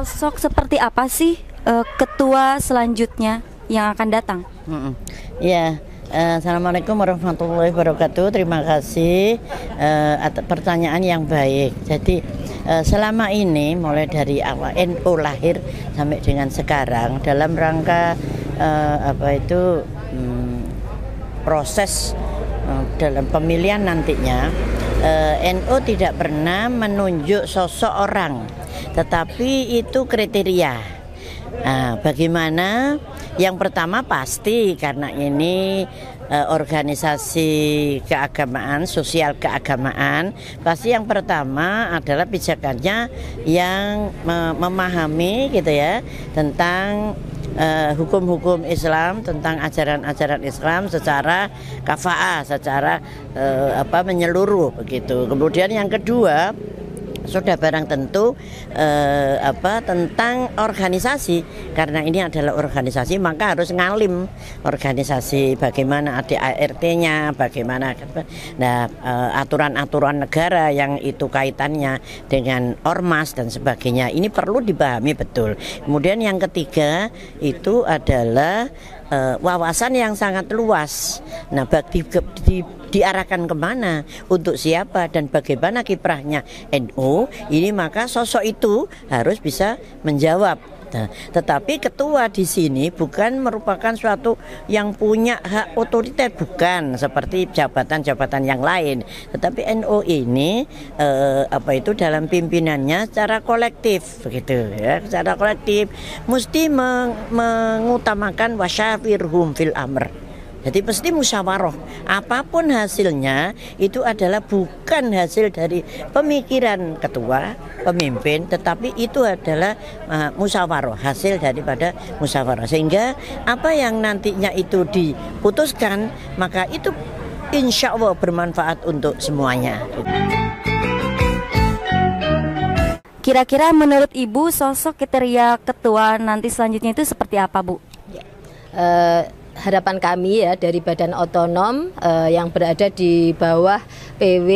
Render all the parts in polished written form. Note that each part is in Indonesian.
Sosok seperti apa sih ketua selanjutnya yang akan datang? Ya, Assalamualaikum warahmatullahi wabarakatuh. Terima kasih atas pertanyaan yang baik. Jadi selama ini mulai dari awal NU lahir sampai dengan sekarang dalam rangka proses dalam pemilihan nantinya, NU tidak pernah menunjuk sosok orang, tetapi itu kriteria. Nah, bagaimana? Yang pertama pasti karena ini organisasi keagamaan, sosial keagamaan, pasti yang pertama adalah pijakannya yang memahami gitu ya tentang hukum-hukum Islam, tentang ajaran-ajaran Islam secara kafa'ah, secara menyeluruh begitu. Kemudian yang kedua, sudah barang tentu tentang organisasi, karena ini adalah organisasi maka harus ngalim organisasi, bagaimana ADART-nya, bagaimana aturan-aturan negara yang itu kaitannya dengan ormas dan sebagainya, ini perlu dipahami betul. Kemudian yang ketiga itu adalah wawasan yang sangat luas. Nah, diarahkan kemana, untuk siapa, dan bagaimana kiprahnya NU ini, maka sosok itu harus bisa menjawab. Nah, tetapi ketua di sini bukan merupakan suatu yang punya hak otoriter, bukan seperti jabatan-jabatan yang lain. Tetapi NU ini dalam pimpinannya secara kolektif begitu ya, secara kolektif mesti mengutamakan wasyawirhum fil amr. Jadi pasti musyawarah. Apapun hasilnya itu adalah bukan hasil dari pemikiran ketua, pemimpin, tetapi itu adalah musyawarah, hasil daripada musyawarah. Sehingga apa yang nantinya itu diputuskan, maka itu insya Allah bermanfaat untuk semuanya. Kira-kira menurut Ibu sosok kriteria ketua nanti selanjutnya itu seperti apa, Bu? Harapan kami ya dari Badan Otonom yang berada di bawah PW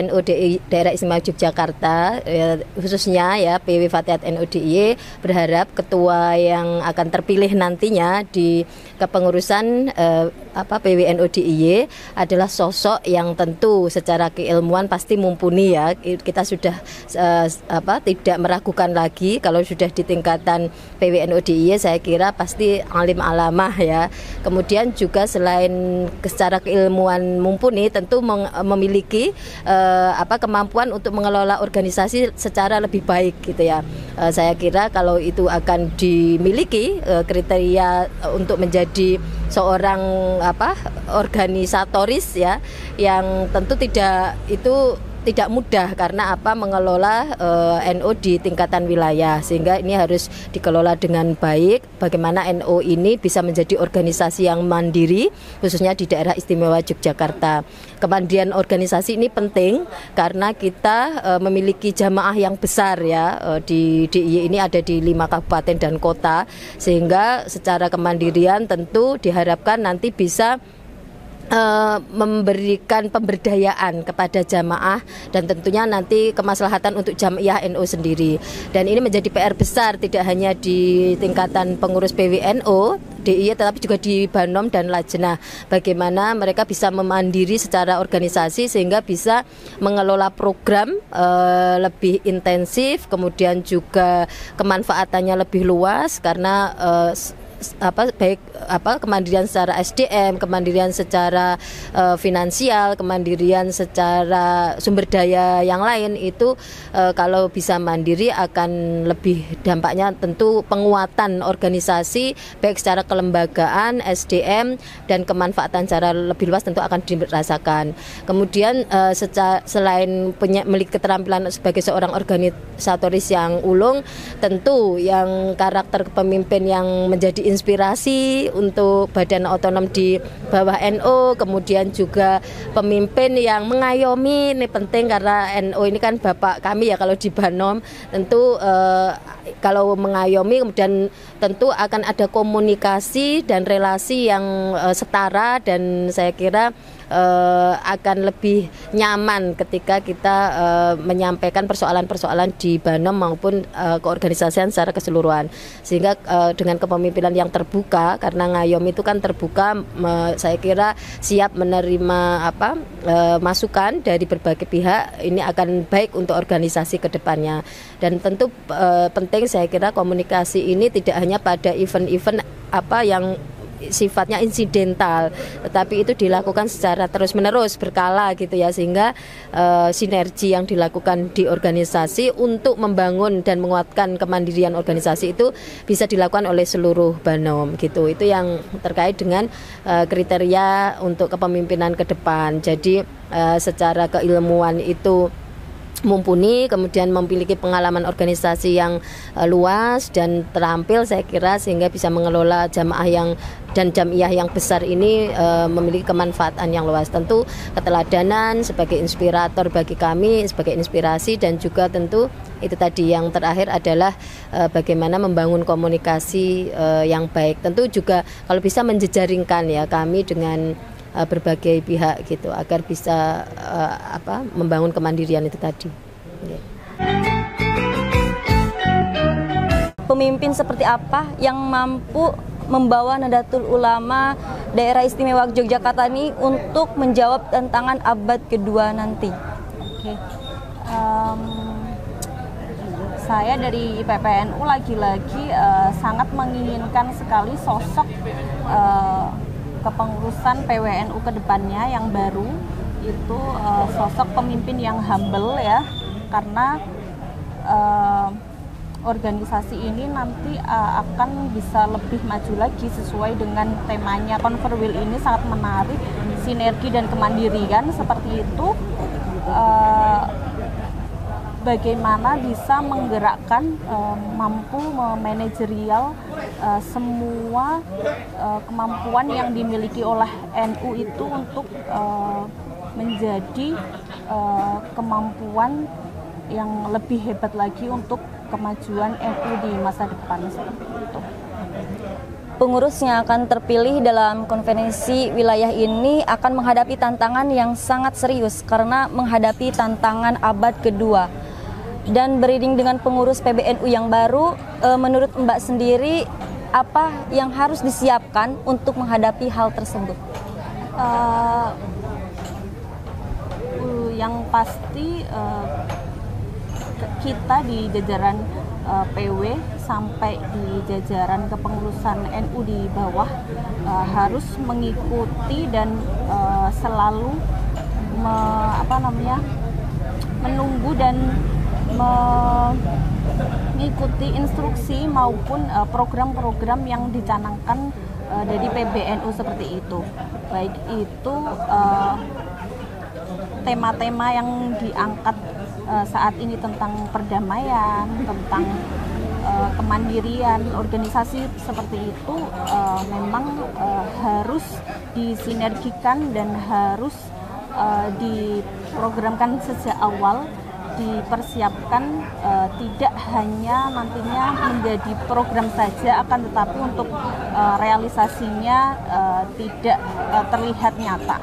NU DIY Daerah Istimewa Yogyakarta, khususnya ya PW Fatihat NU DIY, berharap ketua yang akan terpilih nantinya di kepengurusan PW NU DIY adalah sosok yang tentu secara keilmuan pasti mumpuni ya. Kita sudah tidak meragukan lagi kalau sudah di tingkatan PW NU DIY, saya kira pasti alim alamah ya. Kemudian juga selain secara keilmuan mumpuni, tentu memiliki kemampuan untuk mengelola organisasi secara lebih baik gitu ya. Saya kira kalau itu akan dimiliki kriteria untuk menjadi seorang organisatoris ya, yang tentu tidak mudah karena mengelola NU di tingkatan wilayah, sehingga ini harus dikelola dengan baik. Bagaimana NU ini bisa menjadi organisasi yang mandiri, khususnya di daerah istimewa Yogyakarta. Kemandirian organisasi ini penting karena kita memiliki jamaah yang besar ya, di DIY ini ada di 5 kabupaten dan kota, sehingga secara kemandirian tentu diharapkan nanti bisa memberikan pemberdayaan kepada jamaah dan tentunya nanti kemaslahatan untuk jamiah NU sendiri. Dan ini menjadi PR besar tidak hanya di tingkatan pengurus PWNU DIY tetapi juga di Banom dan Lajnah. Bagaimana mereka bisa memandiri secara organisasi sehingga bisa mengelola program lebih intensif, kemudian juga kemanfaatannya lebih luas karena kemandirian secara SDM, kemandirian secara finansial, kemandirian secara sumber daya yang lain itu kalau bisa mandiri akan lebih dampaknya tentu penguatan organisasi baik secara kelembagaan, SDM dan kemanfaatan secara lebih luas tentu akan dirasakan. Kemudian selain memiliki keterampilan sebagai seorang organisatoris yang ulung, tentu yang karakter kepemimpin yang menjadi inspirasi untuk badan otonom di bawah NU, kemudian juga pemimpin yang mengayomi, ini penting karena NU ini kan bapak kami ya kalau di Banom, tentu kalau mengayomi kemudian tentu akan ada komunikasi dan relasi yang setara dan saya kira akan lebih nyaman ketika kita menyampaikan persoalan-persoalan di Banom maupun keorganisasian secara keseluruhan. Sehingga dengan kepemimpinan yang terbuka, karena Ngayom itu kan terbuka, saya kira siap menerima masukan dari berbagai pihak. Ini akan baik untuk organisasi ke depannya. Dan tentu penting saya kira komunikasi ini tidak hanya pada event-event yang sifatnya insidental, tetapi itu dilakukan secara terus-menerus berkala gitu ya, sehingga sinergi yang dilakukan di organisasi untuk membangun dan menguatkan kemandirian organisasi itu bisa dilakukan oleh seluruh Banom gitu. Itu yang terkait dengan kriteria untuk kepemimpinan ke depan. Jadi secara keilmuan itu mumpuni, kemudian memiliki pengalaman organisasi yang luas dan terampil saya kira, sehingga bisa mengelola jamaah dan jamiah yang besar ini memiliki kemanfaatan yang luas. Tentu keteladanan sebagai inspirator bagi kami, sebagai inspirasi, dan juga tentu itu tadi yang terakhir adalah bagaimana membangun komunikasi yang baik. Tentu juga kalau bisa menjejaringkan ya kami dengan berbagai pihak gitu agar bisa membangun kemandirian itu tadi. Pemimpin seperti apa yang mampu membawa Nahdlatul Ulama Daerah Istimewa Yogyakarta ini untuk menjawab tantangan abad kedua nanti? Oke. Saya dari IPPNU lagi-lagi sangat menginginkan sekali sosok kepengurusan PWNU ke depannya yang baru itu sosok pemimpin yang humble ya, karena organisasi ini nanti akan bisa lebih maju lagi sesuai dengan temanya. Converwil ini sangat menarik, sinergi dan kemandirian seperti itu. Bagaimana bisa menggerakkan, mampu memanajerial semua kemampuan yang dimiliki oleh NU itu untuk menjadi kemampuan yang lebih hebat lagi untuk kemajuan NU di masa depan seperti itu. Pengurus yang akan terpilih dalam konferensi wilayah ini akan menghadapi tantangan yang sangat serius karena menghadapi tantangan abad kedua. Dan beriring dengan pengurus PBNU yang baru, menurut Mbak sendiri apa yang harus disiapkan untuk menghadapi hal tersebut? Yang pasti kita di jajaran PW sampai di jajaran kepengurusan NU di bawah harus mengikuti dan selalu menunggu dan mengikuti instruksi maupun program-program yang dicanangkan dari PBNU seperti itu. Baik itu tema-tema yang diangkat saat ini tentang perdamaian, tentang kemandirian organisasi seperti itu memang harus disinergikan dan harus diprogramkan sejak awal, dipersiapkan, tidak hanya nantinya menjadi program saja, akan tetapi untuk realisasinya tidak terlihat nyata.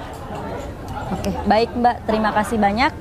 Oke, baik Mbak, terima kasih banyak.